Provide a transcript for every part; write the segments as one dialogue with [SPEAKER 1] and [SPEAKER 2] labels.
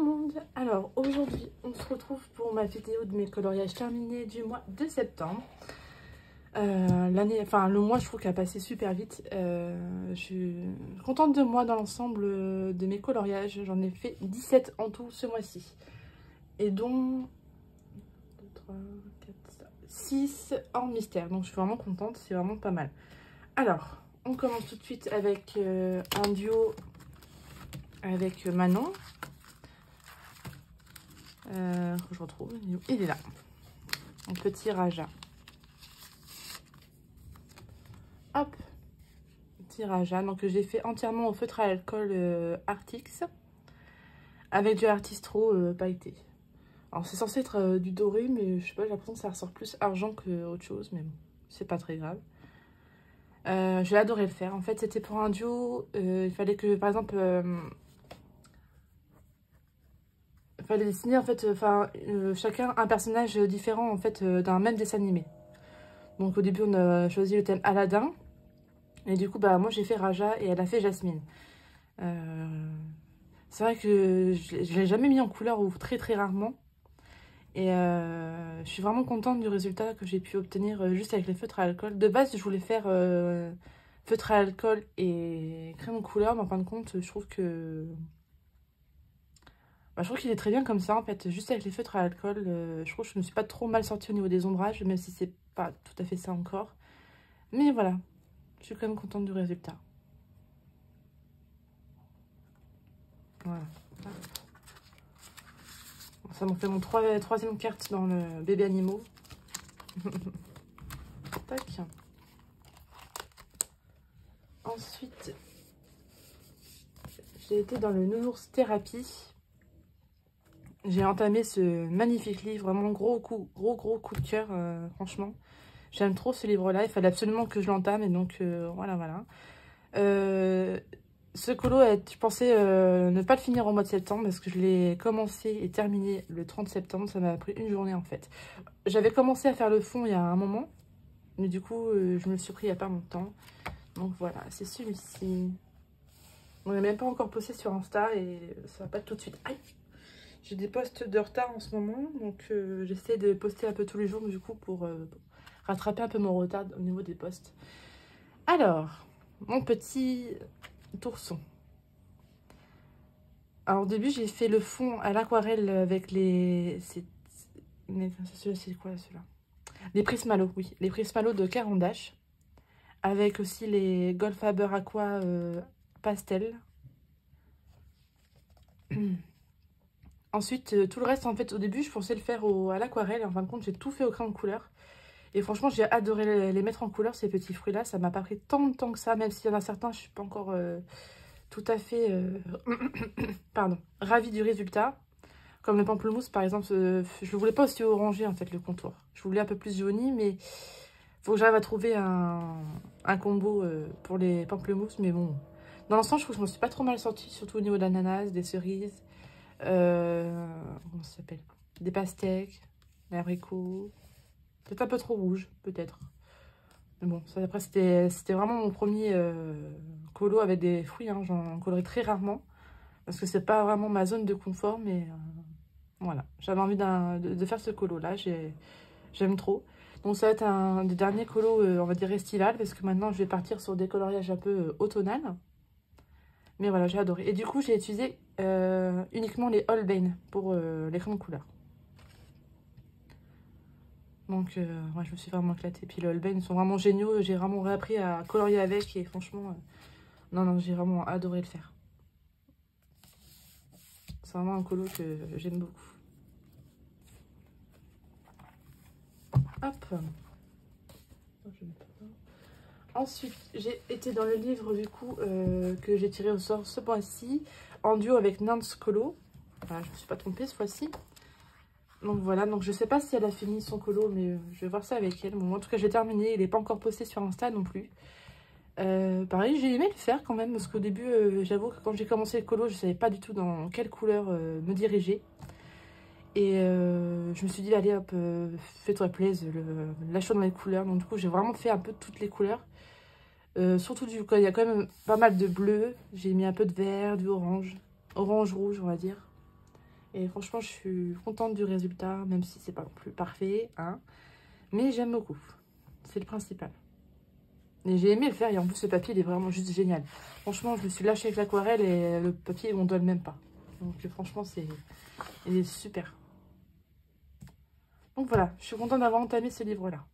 [SPEAKER 1] le monde. Alors aujourd'hui on se retrouve pour ma vidéo de mes coloriages terminés du mois de septembre. Le mois je trouve qu'il a passé super vite. Je suis contente de moi dans l'ensemble de mes coloriages. J'en ai fait 17 en tout ce mois-ci. Et dont 2, 3, 4, 6 en mystère. Donc je suis vraiment contente, c'est vraiment pas mal. Alors on commence tout de suite avec un duo avec Manon. Je retrouve, il est là, un petit Raja. Hop, petit Raja. Donc j'ai fait entièrement au feutre à alcool Artix avec du Artistro pailleté. Alors c'est censé être du doré, mais je sais pas, j'ai l'impression que ça ressort plus argent que autre chose, mais bon, c'est pas très grave. J'ai adoré le faire. En fait, c'était pour un duo. Il fallait que, par exemple, il fallait dessiner en fait, chacun un personnage différent en fait d'un même dessin animé. Donc au début on a choisi le thème Aladdin et du coup bah moi j'ai fait Raja et elle a fait Jasmine. C'est vrai que je l'ai jamais mis en couleur ou très rarement et je suis vraiment contente du résultat que j'ai pu obtenir juste avec les feutres à alcool. De base je voulais faire feutre à alcool et crème couleur, mais en fin de compte je trouve que je trouve qu'il est très bien comme ça en fait, juste avec les feutres à alcool. Je trouve que je me suis pas trop mal sortie au niveau des ombrages, même si c'est pas tout à fait ça encore. Mais voilà, je suis quand même contente du résultat. Voilà. Ça m'en fait mon troisième carte dans le bébé animaux. Tac. Ensuite, j'ai été dans le Nounours Thérapie. J'ai entamé ce magnifique livre, vraiment gros coup de cœur, franchement. J'aime trop ce livre-là, il fallait absolument que je l'entame, et donc voilà. Ce colo, je pensais ne pas le finir au mois de septembre, parce que je l'ai commencé et terminé le 30 septembre, ça m'a pris une journée en fait. J'avais commencé à faire le fond il y a un moment, mais du coup, je me le suis pris il n'y a pas longtemps. Donc voilà, c'est celui-ci. On n'est même pas encore posté sur Insta, et ça va pas tout de suite. Aïe! J'ai des posts de retard en ce moment, donc j'essaie de poster un peu tous les jours du coup pour rattraper un peu mon retard au niveau des posts. Alors, mon petit tourson. Alors au début j'ai fait le fond à l'aquarelle avec les... C'est quoi ceux-là? Les Prismalo, oui. Les Prismalo de Caran d'Ache. Avec aussi les Goldfaber Aqua Pastel. Ensuite, tout le reste, en fait, au début, je pensais le faire à l'aquarelle. En fin de compte, j'ai tout fait au crayon de couleur. Et franchement, j'ai adoré les mettre en couleur, ces petits fruits-là. Ça m'a pas pris tant de temps que ça, même s'il y en a certains, je suis pas encore tout à fait pardon, ravie du résultat. Comme le pamplemousse, par exemple, je le voulais pas aussi orangé, en fait, le contour. Je voulais un peu plus jauni, mais faut que j'arrive à trouver un combo pour les pamplemousses. Mais bon, dans l'ensemble, je trouve que je m'en suis pas trop mal sortie, surtout au niveau de l'ananas, des cerises. Comment ça s'appelle, des pastèques, des abricots, peut-être un peu trop rouge, peut-être, mais bon, ça après c'était vraiment mon premier colo avec des fruits, hein. J'en colorie très rarement parce que c'est pas vraiment ma zone de confort, mais voilà, j'avais envie de faire ce colo là, j'aime trop. Donc ça va être un des derniers colos on va dire estival, parce que maintenant je vais partir sur des coloriages un peu automnal. Mais voilà, j'ai adoré. Et du coup, j'ai utilisé uniquement les Holbein pour les crayons de couleur. Donc, ouais, je me suis vraiment éclatée. Puis les Holbein, ils sont vraiment géniaux. J'ai vraiment réappris à colorier avec. Et franchement, non, j'ai vraiment adoré le faire. C'est vraiment un colo que j'aime beaucoup. Hop. Ensuite, j'ai été dans le livre du coup que j'ai tiré au sort ce mois-ci, en duo avec Nance Colo. Voilà, je ne me suis pas trompée ce fois-ci. Donc voilà, donc je sais pas si elle a fini son colo, mais je vais voir ça avec elle. Bon, en tout cas, j'ai terminé, il n'est pas encore posté sur Insta non plus. Pareil, j'ai aimé le faire quand même, parce qu'au début, j'avoue que quand j'ai commencé le colo, je savais pas du tout dans quelle couleur me diriger. Et je me suis dit, allez hop, fais-toi plaisir, lâche-toi dans les couleurs. Donc du coup, j'ai vraiment fait un peu toutes les couleurs. Surtout il y a quand même pas mal de bleu. J'ai mis un peu de vert, du orange. Orange-rouge, on va dire. Et franchement, je suis contente du résultat, même si c'est pas non plus parfait, hein. Mais j'aime beaucoup. C'est le principal. Et j'ai aimé le faire, et en plus, le papier, il est vraiment juste génial. Franchement, je me suis lâchée avec l'aquarelle, et le papier, on ne donne même pas. Donc, franchement, il est super. Donc, voilà, je suis contente d'avoir entamé ce livre-là.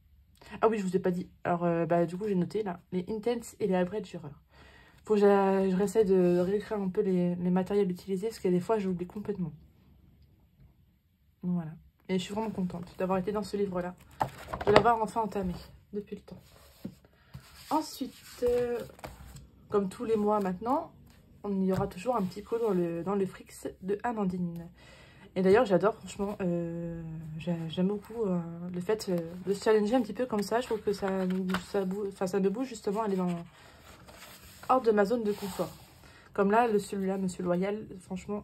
[SPEAKER 1] Ah oui, je vous ai pas dit. Alors, du coup, j'ai noté, là, les Intense et les Average Juror. Faut que je réessaye de réécrire un peu les matériels utilisés, parce que des fois, j'oublie complètement. Donc, voilà. Et je suis vraiment contente d'avoir été dans ce livre-là. De l'avoir enfin entamé depuis le temps. Ensuite, comme tous les mois maintenant, il y aura toujours un petit coup dans le Frix de Amandine. Et d'ailleurs, j'adore, franchement, j'aime beaucoup le fait de se challenger un petit peu comme ça. Je trouve que ça me bouge justement, aller hors de ma zone de confort. Comme là, celui-là, Monsieur Loyal, franchement,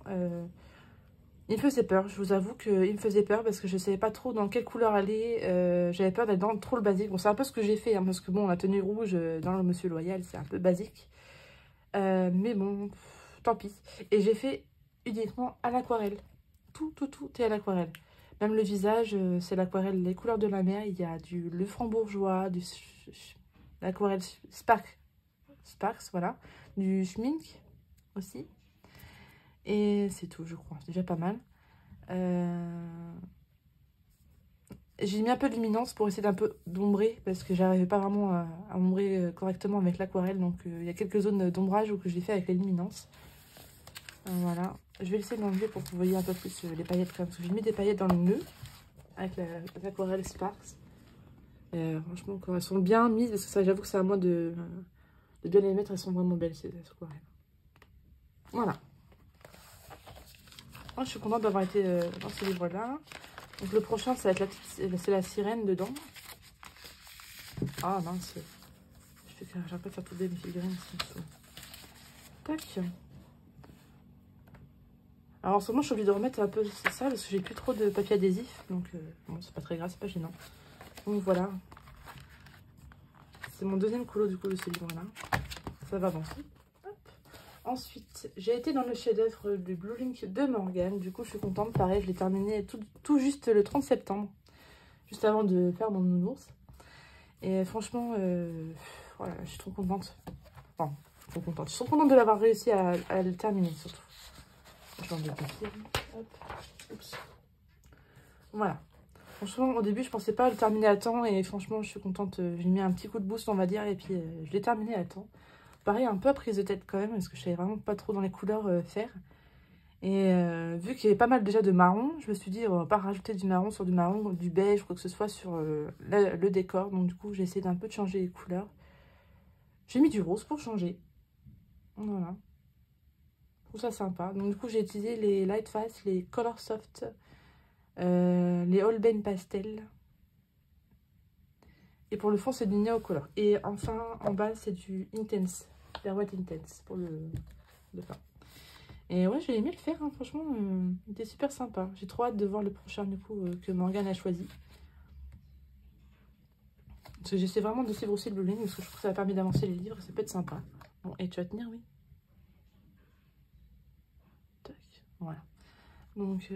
[SPEAKER 1] il me faisait peur. Je vous avoue qu'il me faisait peur parce que je ne savais pas trop dans quelle couleur aller. J'avais peur d'être dans trop le basique. Bon, c'est un peu ce que j'ai fait, hein, parce que bon, la tenue rouge dans le Monsieur Loyal, c'est un peu basique. Mais bon, tant pis. Et j'ai fait uniquement à l'aquarelle. Tout est à l'aquarelle. Même le visage, c'est l'aquarelle, les couleurs de la mer. Il y a le franc-bourgeois, l'aquarelle Sparks, voilà. Du schmink aussi. Et c'est tout, je crois. C'est déjà pas mal. J'ai mis un peu de luminance pour essayer d'un peu d'ombrer, parce que j'arrivais pas vraiment à ombrer correctement avec l'aquarelle. Donc il y a quelques zones d'ombrage que j'ai fait avec les luminances. Voilà. Je vais essayer d'enlever pour que vous voyez un peu plus les paillettes quand même. Parce que j'ai mis des paillettes dans le nœud avec l'aquarelle Sparks. Franchement, quand elles sont bien mises, parce que ça, j'avoue que c'est à moi de bien les mettre, elles sont vraiment belles ces aquarelles. Voilà. Moi, je suis contente d'avoir été dans ce livre-là. Donc le prochain, ça va être c'est la sirène dedans. Ah mince. J'arrête pas de faire tomber mes figurines. Tac. Alors en ce moment, je suis obligée de remettre un peu ça parce que j'ai plus trop de papier adhésif. Donc bon, c'est pas très grave, c'est pas gênant. Donc voilà. C'est mon deuxième colo du coup de ce livre-là. Ça va avancer. Hop. Ensuite, j'ai été dans le chef-d'œuvre du Blue Link de Morgane. Du coup, je suis contente. Pareil, je l'ai terminé tout juste le 30 septembre. Juste avant de faire mon nounours. Et franchement, voilà, je suis trop contente. Enfin, trop contente. Je suis trop contente de l'avoir réussi à le terminer, surtout. Je vais enlever le papier. Hop. Oups. Voilà. Franchement, au début, je pensais pas le terminer à temps. Et franchement, je suis contente. J'ai mis un petit coup de boost, on va dire. Et puis, je l'ai terminé à temps. Pareil, un peu à prise de tête quand même. Parce que je savais vraiment pas trop dans les couleurs faire. Et vu qu'il y avait pas mal déjà de marron, je me suis dit, on va pas rajouter du marron sur du marron, du beige, quoi que ce soit sur le décor. Donc du coup, j'ai essayé d'un peu de changer les couleurs. J'ai mis du rose pour changer. Voilà. Je trouve ça sympa. Donc du coup, j'ai utilisé les Light Fast, les Color Soft, les Holbein Pastel. Et pour le fond, c'est du Neo Color. Et enfin, en bas, c'est du Intense, Perwet Intense pour le fin. Et ouais, j'ai aimé le faire, hein, franchement, il était super sympa. J'ai trop hâte de voir le prochain, du coup, que Morgane a choisi. Parce que j'essaie vraiment de suivre aussi le Blue Link, parce que je trouve que ça permet d'avancer les livres, ça peut être sympa. Bon, et tu vas tenir, oui. Tac, voilà. Donc, je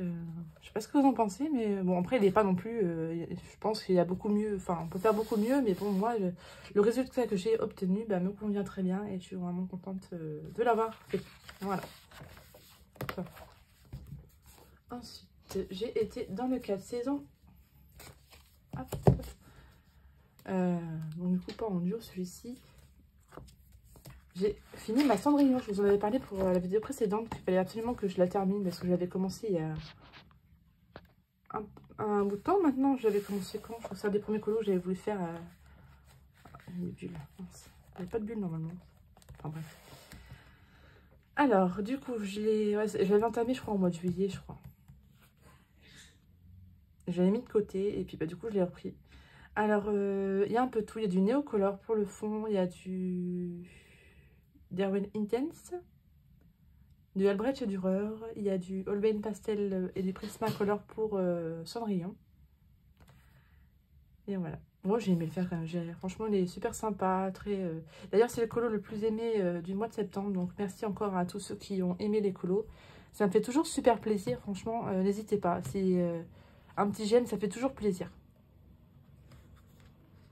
[SPEAKER 1] sais pas ce que vous en pensez, mais bon, après, il n'est pas non plus... je pense qu'il y a beaucoup mieux, enfin, on peut faire beaucoup mieux, mais bon, moi, le résultat que j'ai obtenu me convient très bien, et je suis vraiment contente de l'avoir fait. Voilà. Ensuite, j'ai été dans le 4 saisons. Hop, hop. Donc du coup, pas en dur celui-ci. J'ai fini ma Cendrillon. Je vous en avais parlé pour la vidéo précédente. Il fallait absolument que je la termine parce que je l'avais commencé il y a un bout de temps maintenant. J'avais commencé quand? Je crois que c'est un des premiers colos que j'avais voulu faire. Les bulles. Il n'y avait pas de bulles normalement. Enfin bref. Alors, du coup, je l'avais entamé, je crois, au mois de juillet, je crois. Je l'avais mis de côté et puis du coup, je l'ai repris. Alors, il y a un peu tout. Il y a du Neocolor pour le fond. Il y a du Derwent Intense, du Albrecht Dürer. Il y a du Holbein Pastel et du Prismacolor pour Cendrillon. Et voilà. Moi, j'ai aimé le faire quand même. Franchement, il est super sympa. D'ailleurs, c'est le colo le plus aimé du mois de septembre. Donc, merci encore à tous ceux qui ont aimé les colos. Ça me fait toujours super plaisir, franchement, n'hésitez pas. Si un petit j'aime, ça fait toujours plaisir.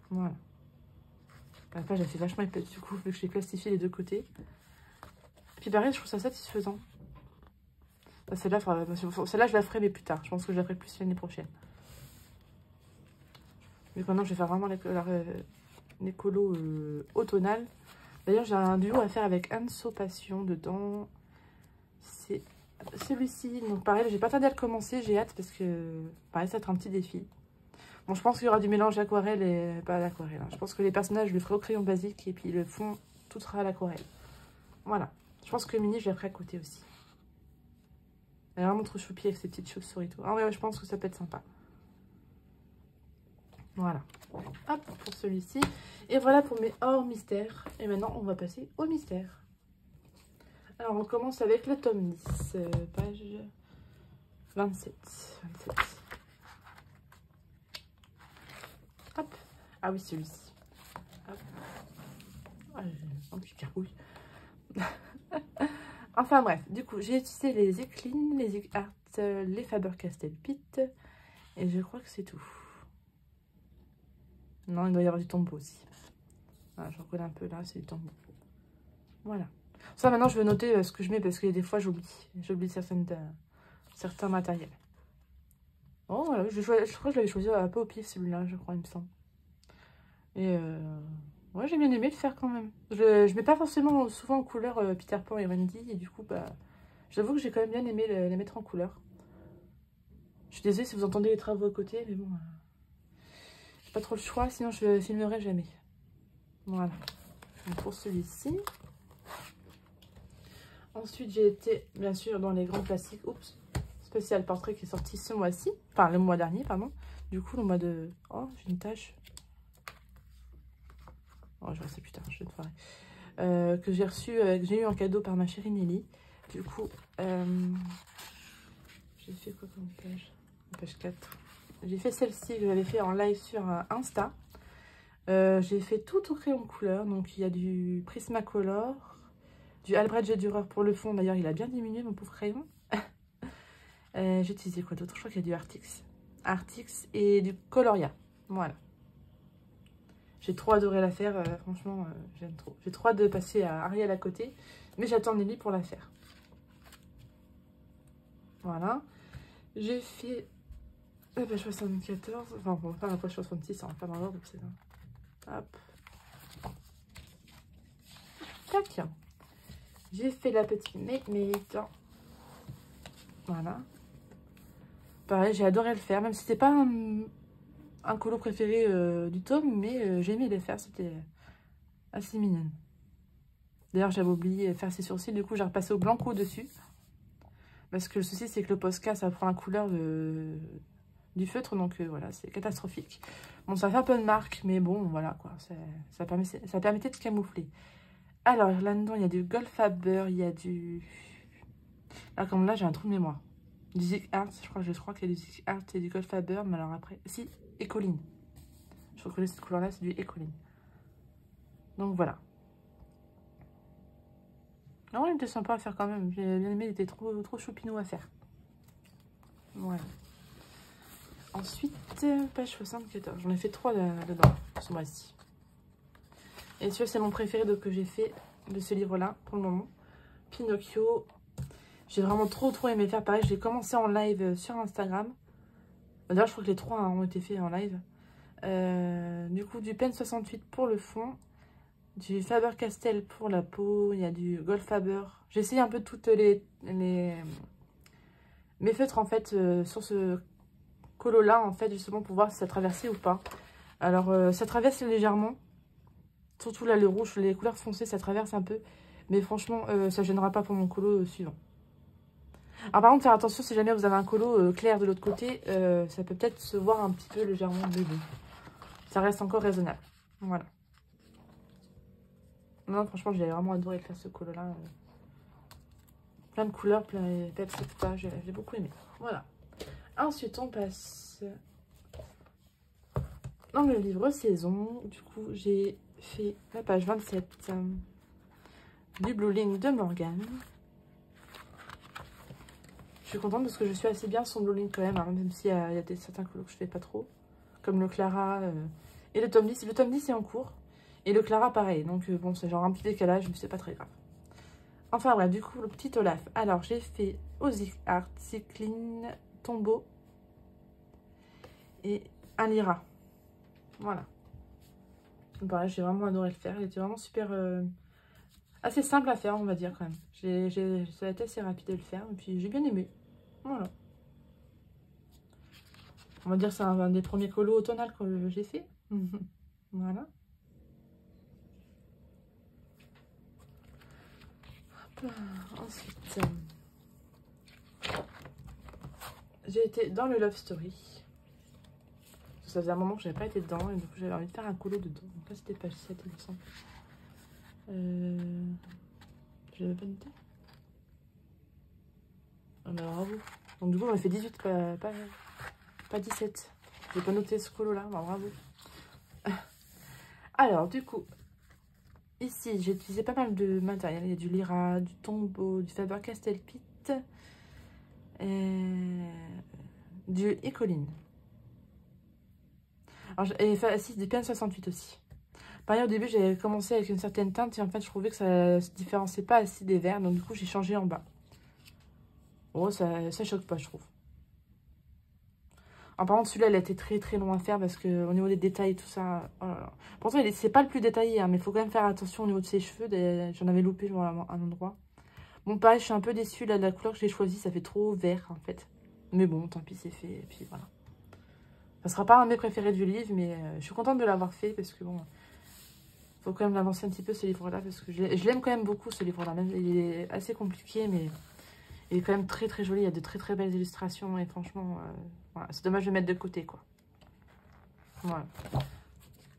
[SPEAKER 1] Voilà. La page, elle fait vachement épaisse, du coup, vu que j'ai plastifié les deux côtés. Puis pareil, je trouve ça satisfaisant. Celle-là, je la ferai, mais plus tard. Je pense que je la ferai plus l'année prochaine. Mais maintenant, je vais faire vraiment l'écolo automnale. D'ailleurs, j'ai un duo à faire avec Anso Passion dedans. C'est celui-ci. Donc pareil, j'ai pas tardé à le commencer. J'ai hâte parce que, pareil, ça va être un petit défi. Bon, je pense qu'il y aura du mélange aquarelle et... Pas l'aquarelle. Hein. Je pense que les personnages, je les ferai au crayon basique. Et puis le fond, tout sera à l'aquarelle. Voilà. Je pense que Mini, je la ferai à côté aussi. Elle est vraiment trop choupie avec ses petites chauves-souris et tout. Ah ouais, je pense que ça peut être sympa. Voilà. Hop, pour celui-ci. Et voilà pour mes hors mystères. Et maintenant, on va passer au mystère. Alors, on commence avec le tome 10, page 27. Hop. Ah oui, celui-ci. Hop. Ah, un petit carrouille. Enfin bref, du coup, j'ai utilisé les Eclin, les Zig Art, les Faber-Castell Pitt. Et je crois que c'est tout. Non, il doit y avoir du tombeau aussi. Voilà, je reconnais un peu là, c'est du tombeau. Voilà. Ça, maintenant, je vais noter ce que je mets parce que des fois, j'oublie. J'oublie certains matériels. Oh, voilà, je crois que je l'avais choisi un peu au pif, celui-là, je crois, il me semble. Et ouais, j'ai bien aimé le faire quand même. Je mets pas forcément souvent en couleur Peter Pan et Wendy. Et du coup, bah, j'avoue que j'ai quand même bien aimé les mettre en couleur. Je suis désolée si vous entendez les travaux à côté, mais bon, j'ai pas trop le choix, sinon je filmerai jamais. Voilà. Donc pour celui-ci. Ensuite, j'ai été, bien sûr, dans les grands classiques. Oups. Spécial portrait qui est sorti ce mois-ci. Enfin, le mois dernier, pardon. Du coup, le mois de... Oh, j'ai une tache. Oh, je vais rester plus tard, je vais te foirer. Que j'ai reçu, que j'ai eu en cadeau par ma chérie Nelly. Du coup, j'ai fait quoi comme page? Page 4. J'ai fait celle-ci que j'avais fait en live sur Insta. J'ai fait tout au crayon couleur. Donc, il y a du Prismacolor, du Albrecht Dürer pour le fond. D'ailleurs, il a bien diminué, mon pauvre crayon. J'ai utilisé quoi d'autre? Je crois qu'il y a du Artix et du Coloria. Voilà. J'ai trop adoré la faire. Franchement, j'aime trop. J'ai trop hâte de passer à Ariel à côté. Mais j'attends Nelly pour la faire. Voilà. J'ai fait la page 74. Enfin, on va faire la page 66. On va faire dans l'ordre. Hop. Tac. J'ai fait la petite mérite. Voilà. Pareil, j'ai adoré le faire. Même si c'était pas un colo préféré du tome. Mais j'ai aimé les faire. C'était assez mignon. D'ailleurs, j'avais oublié de faire ses sourcils. Du coup, j'ai repassé au blanco dessus. Parce que le souci, c'est que le Posca, ça prend la couleur du feutre. Donc, voilà, c'est catastrophique. Bon, ça fait un peu de marque. Mais bon, voilà, quoi. Ça permettait de se camoufler. Alors, là-dedans, il y a du Goldfaber. Il y a du... Là, comme là, j'ai un trou de mémoire. Du Zig Art. Je crois qu'il y a du Zig Art et du Goldfaber. Mais alors après... Si, Écoline. Je reconnais cette couleur-là, c'est du Écoline. Donc, voilà. Non, il était sympa à faire quand même. J'ai bien aimé, il était trop choupinou à faire. Voilà. Ensuite, page 74. J'en ai fait 3 dedans, ce mois-ci. Et celui-là, c'est mon préféré que j'ai fait de ce livre-là, pour le moment. Pinocchio. J'ai vraiment trop aimé faire. Pareil, je l'ai commencé en live sur Instagram. D'ailleurs, je crois que les 3 ont été faits en live. Du coup, du Pen 68 pour le fond. Du Faber-Castell pour la peau. Il y a du Goldfaber. J'ai essayé un peu toutes mes feutres, en fait, sur ce colo-là, en fait, justement, pour voir si ça traversait ou pas. Alors, ça traverse légèrement. Surtout là, le rouge, les couleurs foncées, ça traverse un peu. Mais franchement, ça ne gênera pas pour mon colo suivant. Alors, par contre, faire attention, si jamais vous avez un colo clair de l'autre côté, ça peut peut-être se voir un petit peu légèrement bleu. Ça reste encore raisonnable. Voilà. Non, franchement, j'ai vraiment adoré faire ce colo-là. Plein de couleurs, plein de peps, etc. J'ai beaucoup aimé. Voilà. Ensuite, on passe dans le livre saison. Du coup, j'ai fait la page 27 du Blue Link de Morgane. Je suis contente parce que je suis assez bien son Blue quand même, hein, même s'il y a certains colos que je fais pas trop. Comme le Clara et le tome 10. Le tome 10 est en cours. Et le Clara pareil. Donc bon, c'est genre un petit décalage, mais c'est pas très grave. Enfin bref, du coup, le petit Olaf. Alors, j'ai fait Ozik Art, Cycline, Tombeau et un Lyra. Voilà. Pareil, j'ai vraiment adoré le faire. Il était vraiment super... assez simple à faire, on va dire, quand même. Ça a été assez rapide de le faire. Et puis, j'ai bien aimé. Voilà. On va dire que c'est un des premiers colos automnal que j'ai fait. Voilà. Hop là. Ensuite, j'ai été dans le Love Story. Ça faisait un moment que j'avais pas été dedans et du coup j'avais envie de faire un colo dedans. Donc là c'était page 7 il me semble. Je l'avais pas noté. Ah bah bravo. Donc du coup j'en ai fait 18, pas 17. J'ai pas noté ce colo là, bah, bravo. Alors du coup, ici j'ai utilisé pas mal de matériel. Il y a du Lyra, du Tombeau, du Faber-Castell Pitt, du Écoline. Et si, des PN68 aussi. Pareil, au début, j'avais commencé avec une certaine teinte et en fait, je trouvais que ça se différenciait pas assez des verts. Donc, du coup, j'ai changé en bas. Oh, ça choque pas, je trouve. Alors, par contre, celui-là, il a été très très long à faire parce que au niveau des détails, tout ça. Oh là là. Pourtant, c'est pas le plus détaillé, hein, mais il faut quand même faire attention au niveau de ses cheveux. J'en avais loupé genre, à un endroit. Bon, pareil, je suis un peu déçue là, de la couleur que j'ai choisie. Ça fait trop vert en fait. Mais bon, tant pis, c'est fait. Et puis voilà. Ça sera pas un de mes préférés du livre, mais je suis contente de l'avoir fait parce que bon. Faut quand même l'avancer un petit peu ce livre-là parce que je l'aime quand même beaucoup ce livre-là. Même il est assez compliqué, mais il est quand même très très joli. Il y a de très très belles illustrations et franchement, voilà, c'est dommage de le mettre de côté quoi. Voilà.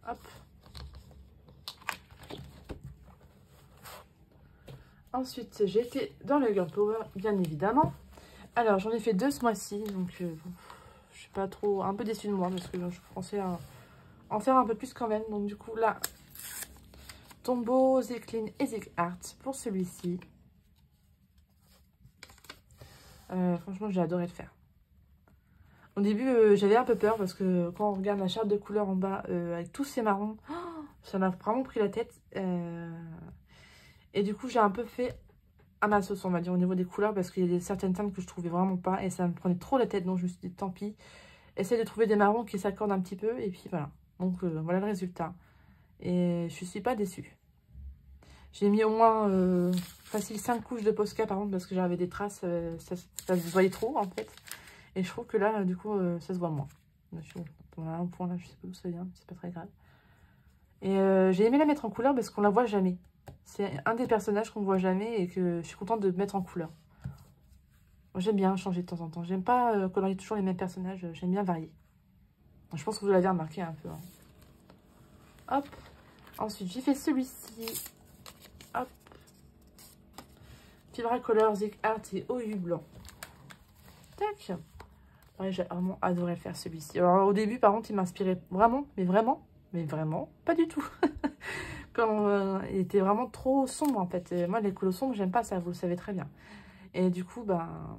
[SPEAKER 1] Hop. Ensuite, j'ai été dans le Girl Power, bien évidemment. Alors, j'en ai fait 2 ce mois-ci, donc je suis pas trop, un peu déçue de moi parce que je pensais en faire un peu plus quand même. Donc du coup là. Tombeau, Zecline et Zik Art pour celui-ci. Franchement, j'ai adoré le faire. Au début, j'avais un peu peur parce que quand on regarde la charte de couleurs en bas avec tous ces marrons, ça m'a vraiment pris la tête. Et du coup, j'ai un peu fait à ma sauce, on va dire, au niveau des couleurs parce qu'il y a certaines teintes que je trouvais vraiment pas et ça me prenait trop la tête. Donc, je me suis dit, tant pis, essaye de trouver des marrons qui s'accordent un petit peu et puis voilà. Donc, voilà le résultat. Et je suis pas déçue. J'ai mis au moins facile 5 couches de Posca par contre parce que j'avais des traces, ça se voyait trop en fait. Et je trouve que là, du coup, ça se voit moins. On a un point là, je sais pas d'où ça vient, c'est pas très grave. Et j'ai aimé la mettre en couleur parce qu'on la voit jamais. C'est un des personnages qu'on voit jamais et que je suis contente de mettre en couleur. J'aime bien changer de temps en temps. J'aime pas colorier toujours les mêmes personnages, j'aime bien varier. Je pense que vous l'avez remarqué un peu. Hein. Hop. Ensuite, j'ai fait celui-ci. Hop. Fibracolor, Zik Art et OU blanc. Tac. Ouais, j'ai vraiment adoré faire celui-ci. Alors au début, par contre, il m'inspirait vraiment, mais vraiment, pas du tout. Quand il était vraiment trop sombre en fait. Et moi, les couleurs sombres, j'aime pas ça, vous le savez très bien. Et du coup, ben...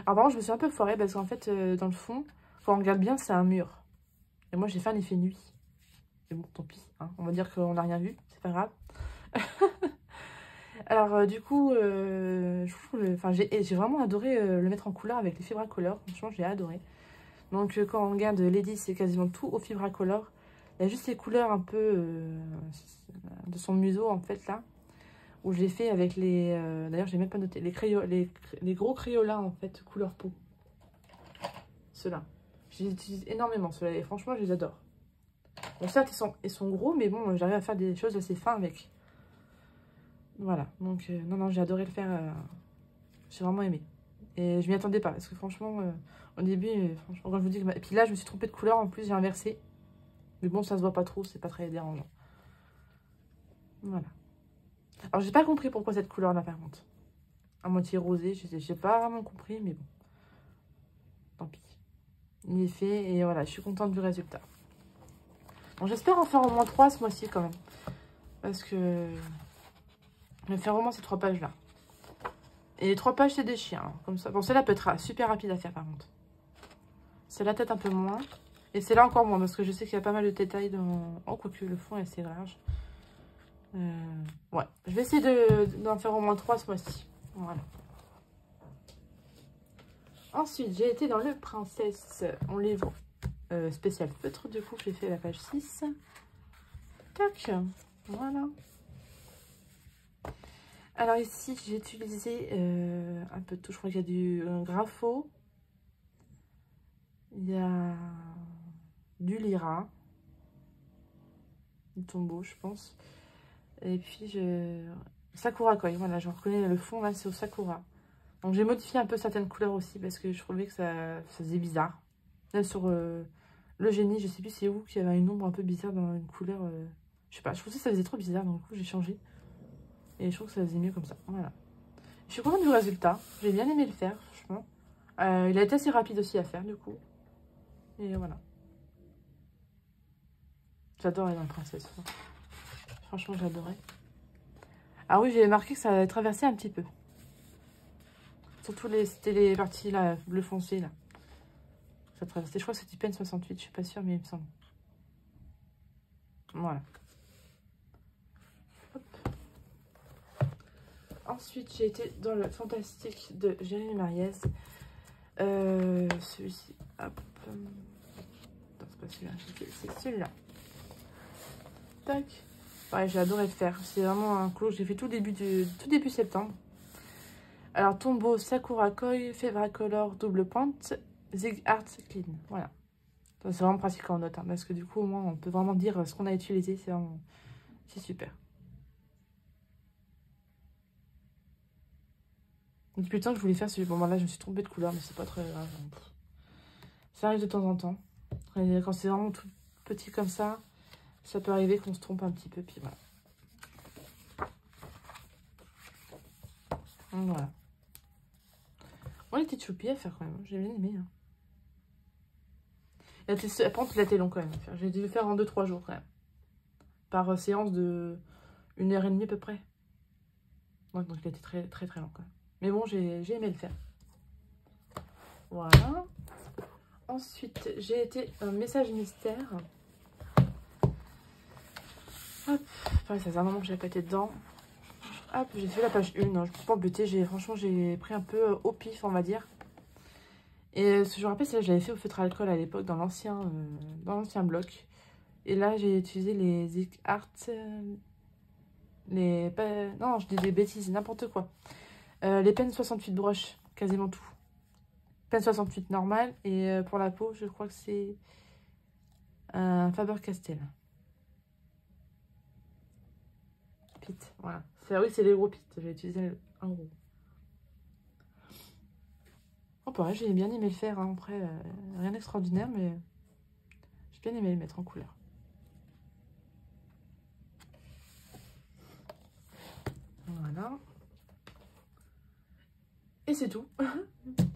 [SPEAKER 1] Alors par contre, je me suis un peu foirée parce qu'en fait, dans le fond, quand on regarde bien, c'est un mur. Et moi, j'ai fait un effet nuit. Mais bon, tant pis. Hein. On va dire qu'on n'a rien vu, c'est pas grave. Alors du coup, j'ai vraiment adoré le mettre en couleur avec les Fibracolor. Franchement, j'ai adoré. Donc quand on regarde Lady, c'est quasiment tout au Fibracolor. Il y a juste les couleurs un peu de son museau en fait là. Où je l'ai fait avec les... D'ailleurs, je n'ai même pas noté. Les gros crayolins en fait, couleur peau. Ceux-là. Je les utilise énormément ceux-là. Et franchement, je les adore. Bon, certes, ils sont gros, mais bon, j'arrive à faire des choses assez fins avec. Voilà, donc non, j'ai adoré le faire, j'ai vraiment aimé. Et je m'y attendais pas, parce que franchement, au début, franchement, quand je vous dis que... Et puis là, je me suis trompée de couleur, en plus, j'ai inversé. Mais bon, ça se voit pas trop, c'est pas très dérangeant. Voilà. Alors, j'ai pas compris pourquoi cette couleur-là, par contre. À moitié rosée, j'ai pas vraiment compris, mais bon. Tant pis. Il est fait, et voilà, je suis contente du résultat. Bon, j'espère en faire au moins 3 ce mois-ci, quand même. Parce que... je vais faire vraiment ces 3 pages-là. Et les 3 pages, c'est des chiens. Hein, comme ça. Bon, celle-là peut être super rapide à faire, par contre. C'est la tête un peu moins. Et c'est là encore moins, parce que je sais qu'il y a pas mal de détails dans... Oh, quoique le fond est assez large. Ouais, je vais essayer d'en faire au moins 3 ce mois-ci. Voilà. Ensuite, j'ai été dans le Princesse en livre spécial feutre. Du coup, j'ai fait la page 6. Tac, voilà. Alors ici, j'ai utilisé un peu de tout. Je crois qu'il y a du grapho. Il y a du lyra. Du tombeau, je pense. Et puis, Sakura Koi. Voilà, je reconnais le fond, là, c'est au Sakura. Donc, j'ai modifié un peu certaines couleurs aussi parce que je trouvais que ça faisait bizarre. Là, sur le génie, je sais plus c'est où qu'il y avait une ombre un peu bizarre dans une couleur. Je sais pas, je trouvais que ça faisait trop bizarre. Donc, du coup, j'ai changé. Et je trouve que ça faisait mieux comme ça. Voilà. Je suis contente du résultat. J'ai bien aimé le faire, franchement. Il a été assez rapide aussi à faire, du coup. Et voilà. J'adorais dans la princesse. Franchement, j'adorais. Ah oui, j'ai marqué que ça avait traversé un petit peu. Surtout c'était les parties là, bleu foncé là. Ça traversait. Je crois que c'était peine 68, je suis pas sûre, mais il me semble. Voilà. Hop. Ensuite, j'ai été dans le Fantastique de Jérémy Mariez. Celui-ci. Hop. Non, c'est pas celui-là. C'est celui-là. Tac. Ouais, j'ai adoré le faire. C'est vraiment un cours que j'ai fait tout début septembre. Alors, tombeau, Sakura Koi, Fevracolor, double pointe, Zig Art Clean. Voilà. C'est vraiment pratique en note. Hein, parce que du coup, au moins, on peut vraiment dire ce qu'on a utilisé. C'est super. Depuis le temps que je voulais faire celui. Bon, ben là, je me suis trompée de couleur, mais c'est pas très grave. Ça arrive de temps en temps. Quand c'est vraiment tout petit comme ça peut arriver qu'on se trompe un petit peu. Puis voilà. Voilà. On était choupi à faire quand même. J'ai bien aimé. Hein. Par contre, il a été long quand même. J'ai dû le faire en 2-3 jours quand même. Par séance de 1h30 à peu près. Ouais, donc il a été très très très long quand même. Mais bon, j'ai aimé le faire. Voilà. Ensuite, j'ai été un message mystère. Hop. Enfin, ça faisait un moment que j'avais pas été dedans. Hop, j'ai fait la page 1. Non, je ne peux pas embêter. Franchement, j'ai pris un peu au pif, on va dire. Et ce que je me rappelle, c'est que je l'avais fait au feutre à alcool à l'époque, dans l'ancien bloc. Et là, j'ai utilisé les Zig Art. Non, je dis des bêtises, n'importe quoi. Les peines 68 broches, quasiment tout. Peine 68 normale. Et pour la peau, je crois que c'est un Faber-Castell. Pit, voilà. Oui, c'est les gros pits. J'ai utilisé un gros. Oh, pareil, j'ai bien aimé le faire. Hein. Après, rien d'extraordinaire, mais j'ai bien aimé le mettre en couleur. Voilà. Et c'est tout.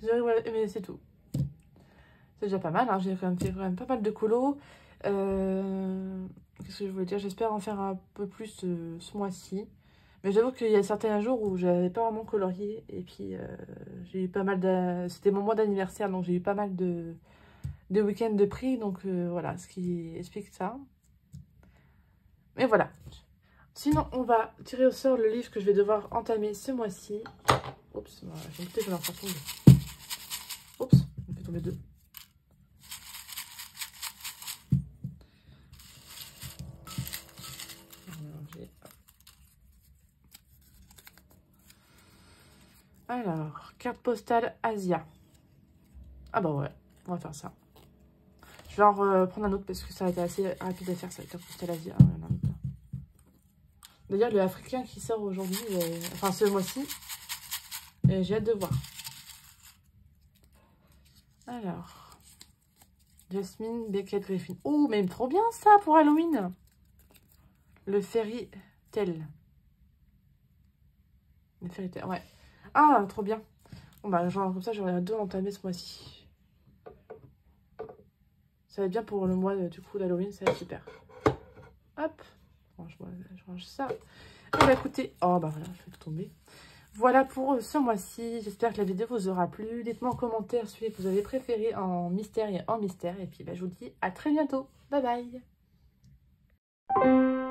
[SPEAKER 1] Mais c'est tout. C'est déjà pas mal. Hein. J'ai quand même fait pas mal de colos. Qu'est-ce que je voulais dire? J'espère en faire un peu plus ce mois-ci. Mais j'avoue qu'il y a certains jours où j'avais pas vraiment colorié. Et puis, j'ai eu pas mal de... C'était mon mois d'anniversaire, donc j'ai eu pas mal de week-ends de prix. Donc, voilà, ce qui explique ça. Mais voilà. Sinon, on va tirer au sort le livre que je vais devoir entamer ce mois-ci. Oups, j'ai une petite, je vais en faire tomber. Oups, on fait tomber deux. Alors, carte postale Asia. Ah bah ouais, on va faire ça. Je vais en reprendre un autre parce que ça a été assez rapide à faire, ça, carte postale Asia. D'ailleurs, le africain qui sort aujourd'hui, enfin ce mois-ci, j'ai hâte de voir. Alors, Jasmine Beckett Griffin. Oh, mais trop bien ça pour Halloween. Le Fairy Tale. Le Fairy Tale, ouais. Ah, trop bien. Bon, bah, genre, comme ça, j'aurai 2 entamés ce mois-ci. Ça va être bien pour le mois, du coup, d'Halloween, ça va être super. Hop. Bon, je range ça. Et bah, écoutez. Oh, bah voilà, je vais tout tomber. Voilà pour ce mois-ci. J'espère que la vidéo vous aura plu. Dites-moi en commentaire celui que vous avez préféré en mystère et en mystère. Et puis je vous dis à très bientôt. Bye bye.